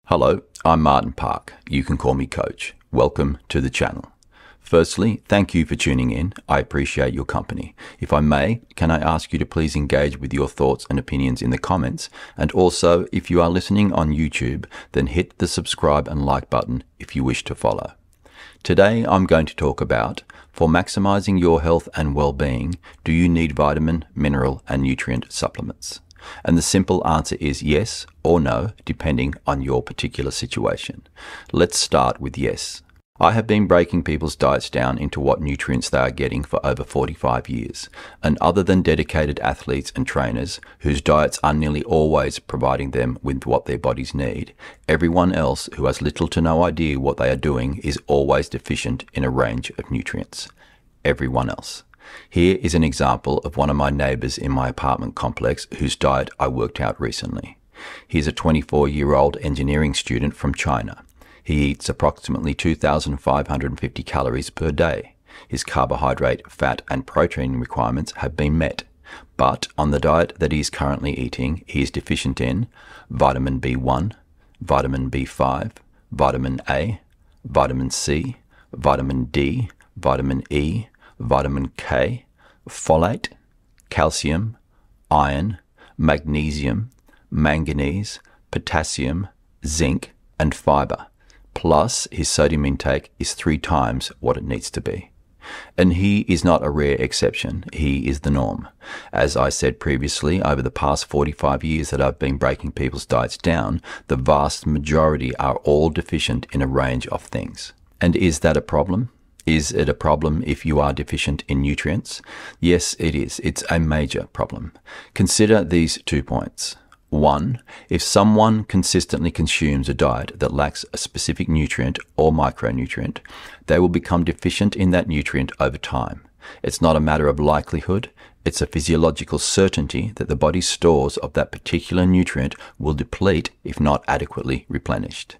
Hello, I'm Martin Park. You can call me Coach. Welcome to the channel. Firstly, thank you for tuning in. I appreciate your company. If I may, can I ask you to please engage with your thoughts and opinions in the comments? And also, if you are listening on YouTube, then hit the subscribe and like button if you wish to follow. Today, I'm going to talk about, for maximizing your health and well-being, do you need vitamin, mineral, and nutrient supplements? And the simple answer is yes or no, depending on your particular situation. Let's start with yes. I have been breaking people's diets down into what nutrients they are getting for over 45 years. And other than dedicated athletes and trainers, whose diets are nearly always providing them with what their bodies need, everyone else who has little to no idea what they are doing is always deficient in a range of nutrients. Everyone else. Here is an example of one of my neighbours in my apartment complex whose diet I worked out recently. He's a 24-year-old engineering student from China. He eats approximately 2,550 calories per day. His carbohydrate, fat and protein requirements have been met. But on the diet that he is currently eating, he is deficient in vitamin B1, vitamin B5, vitamin A, vitamin C, vitamin D, vitamin E, vitamin K, folate, calcium, iron, magnesium, manganese, potassium, zinc, and fiber. Plus, his sodium intake is 3 times what it needs to be. And he is not a rare exception, he is the norm. As I said previously, over the past 45 years that I've been breaking people's diets down, the vast majority are all deficient in a range of things. And is that a problem? Is it a problem if you are deficient in nutrients? Yes, it is. It's a major problem. Consider these 2 points. 1. If someone consistently consumes a diet that lacks a specific nutrient or micronutrient, they will become deficient in that nutrient over time. It's not a matter of likelihood, it's a physiological certainty that the body's stores of that particular nutrient will deplete if not adequately replenished.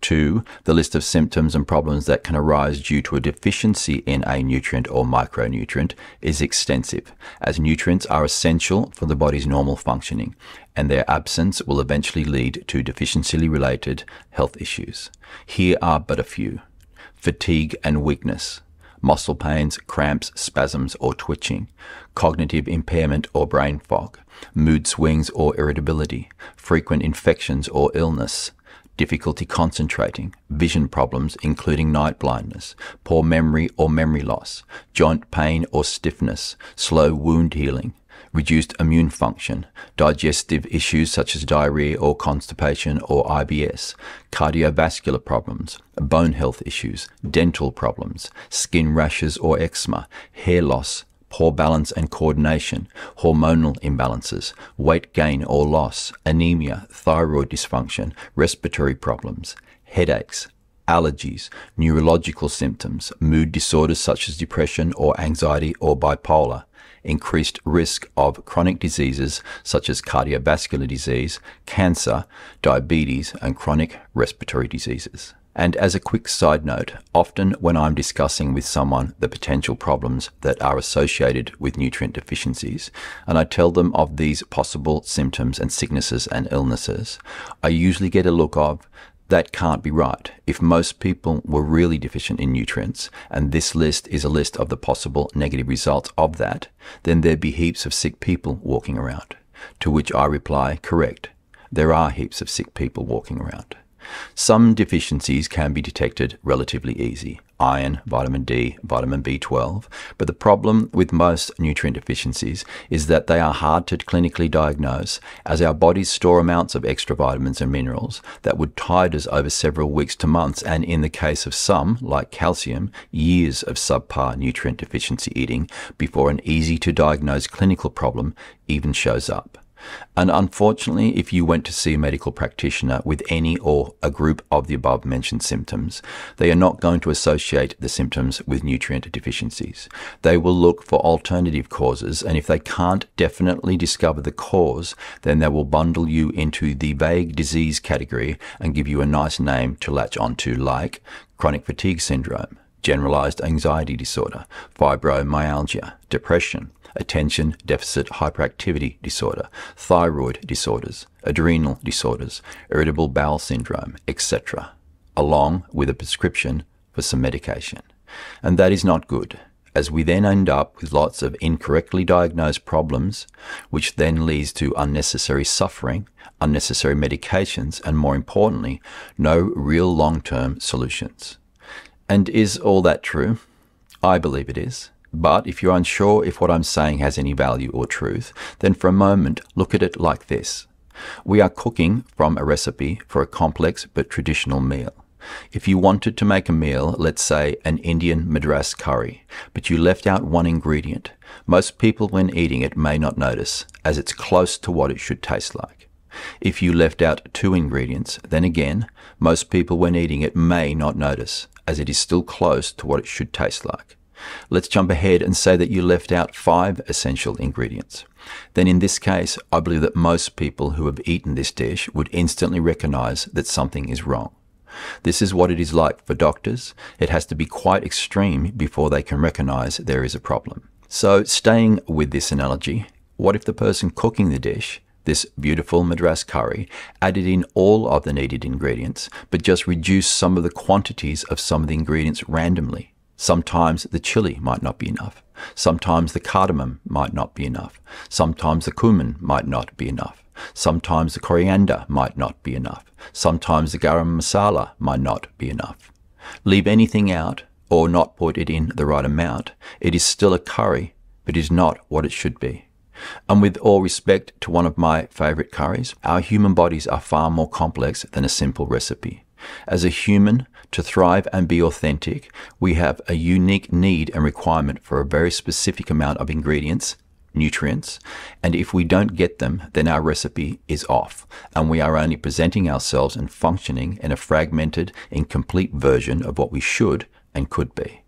2. The list of symptoms and problems that can arise due to a deficiency in a nutrient or micronutrient is extensive, as nutrients are essential for the body's normal functioning, and their absence will eventually lead to deficiency-related health issues. Here are but a few. Fatigue and weakness, muscle pains, cramps, spasms or twitching, cognitive impairment or brain fog, mood swings or irritability, frequent infections or illness, difficulty concentrating, vision problems including night blindness, poor memory or memory loss, joint pain or stiffness, slow wound healing, reduced immune function, digestive issues such as diarrhea or constipation or IBS, cardiovascular problems, bone health issues, dental problems, skin rashes or eczema, hair loss, poor balance and coordination, hormonal imbalances, weight gain or loss, anemia, thyroid dysfunction, respiratory problems, headaches, allergies, neurological symptoms, mood disorders such as depression or anxiety or bipolar, increased risk of chronic diseases such as cardiovascular disease, cancer, diabetes, and chronic respiratory diseases. And as a quick side note, often when I'm discussing with someone the potential problems that are associated with nutrient deficiencies, and I tell them of these possible symptoms and sicknesses and illnesses, I usually get a look of, that can't be right. If most people were really deficient in nutrients, and this list is a list of the possible negative results of that, then there'd be heaps of sick people walking around. To which I reply, correct. There are heaps of sick people walking around. Some deficiencies can be detected relatively easy. Iron, vitamin D, vitamin B12, but the problem with most nutrient deficiencies is that they are hard to clinically diagnose, as our bodies store amounts of extra vitamins and minerals that would tide us over several weeks to months, and in the case of some, like calcium, years of subpar nutrient deficiency eating before an easy to diagnose clinical problem even shows up. And unfortunately, if you went to see a medical practitioner with any or a group of the above mentioned symptoms, they are not going to associate the symptoms with nutrient deficiencies. They will look for alternative causes, and if they can't definitely discover the cause, then they will bundle you into the vague disease category and give you a nice name to latch onto, like chronic fatigue syndrome, generalized anxiety disorder, fibromyalgia, depression, attention deficit hyperactivity disorder, thyroid disorders, adrenal disorders, irritable bowel syndrome, etc., along with a prescription for some medication. And that is not good, as we then end up with lots of incorrectly diagnosed problems, which then leads to unnecessary suffering, unnecessary medications, and more importantly, no real long-term solutions. And is all that true? I believe it is. But if you're unsure if what I'm saying has any value or truth, then for a moment, look at it like this. We are cooking from a recipe for a complex but traditional meal. If you wanted to make a meal, let's say an Indian Madras curry, but you left out one ingredient, most people when eating it may not notice, as it's close to what it should taste like. If you left out 2 ingredients, then again, most people when eating it may not notice, as it is still close to what it should taste like. Let's jump ahead and say that you left out 5 essential ingredients. Then in this case, I believe that most people who have eaten this dish would instantly recognize that something is wrong. This is what it is like for doctors. It has to be quite extreme before they can recognize there is a problem. So staying with this analogy, what if the person cooking the dish, this beautiful Madras curry, added in all of the needed ingredients, but just reduced some of the quantities of some of the ingredients randomly? Sometimes the chili might not be enough. Sometimes the cardamom might not be enough. Sometimes the cumin might not be enough. Sometimes the coriander might not be enough. Sometimes the garam masala might not be enough. Leave anything out or not put it in the right amount, it is still a curry, but is not what it should be. And with all respect to one of my favorite curries, our human bodies are far more complex than a simple recipe. As a human, to thrive and be authentic, we have a unique need and requirement for a very specific amount of ingredients, nutrients, and if we don't get them, then our recipe is off, and we are only presenting ourselves and functioning in a fragmented, incomplete version of what we should and could be.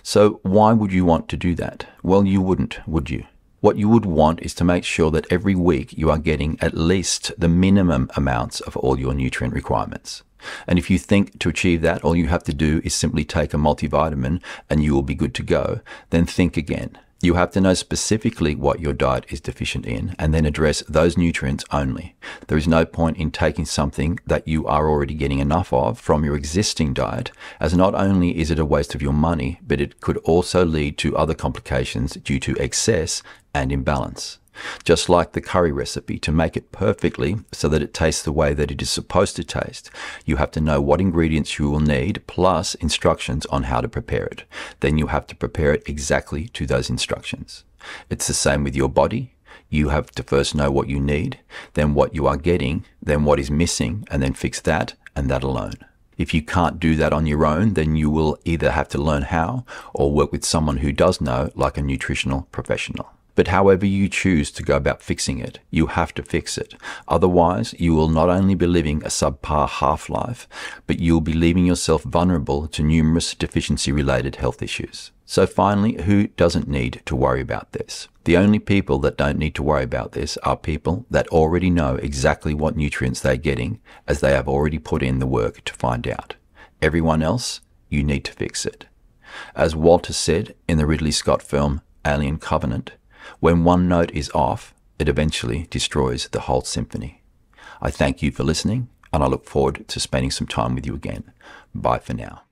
So why would you want to do that? Well, you wouldn't, would you? What you would want is to make sure that every week you are getting at least the minimum amounts of all your nutrient requirements. And if you think to achieve that, all you have to do is simply take a multivitamin and you will be good to go, then think again. You have to know specifically what your diet is deficient in and then address those nutrients only. There is no point in taking something that you are already getting enough of from your existing diet, as not only is it a waste of your money, but it could also lead to other complications due to excess and imbalance. Just like the curry recipe, to make it perfectly so that it tastes the way that it is supposed to taste, you have to know what ingredients you will need plus instructions on how to prepare it. Then you have to prepare it exactly to those instructions. It's the same with your body. You have to first know what you need, then what you are getting, then what is missing, and then fix that and that alone. If you can't do that on your own, then you will either have to learn how or work with someone who does know, like a nutritional professional. But however you choose to go about fixing it, you have to fix it. Otherwise, you will not only be living a subpar half-life, but you'll be leaving yourself vulnerable to numerous deficiency-related health issues. So finally, who doesn't need to worry about this? The only people that don't need to worry about this are people that already know exactly what nutrients they're getting, as they have already put in the work to find out. Everyone else, you need to fix it. As Walter said in the Ridley Scott film Alien Covenant, when one note is off, it eventually destroys the whole symphony. I thank you for listening, and I look forward to spending some time with you again. Bye for now.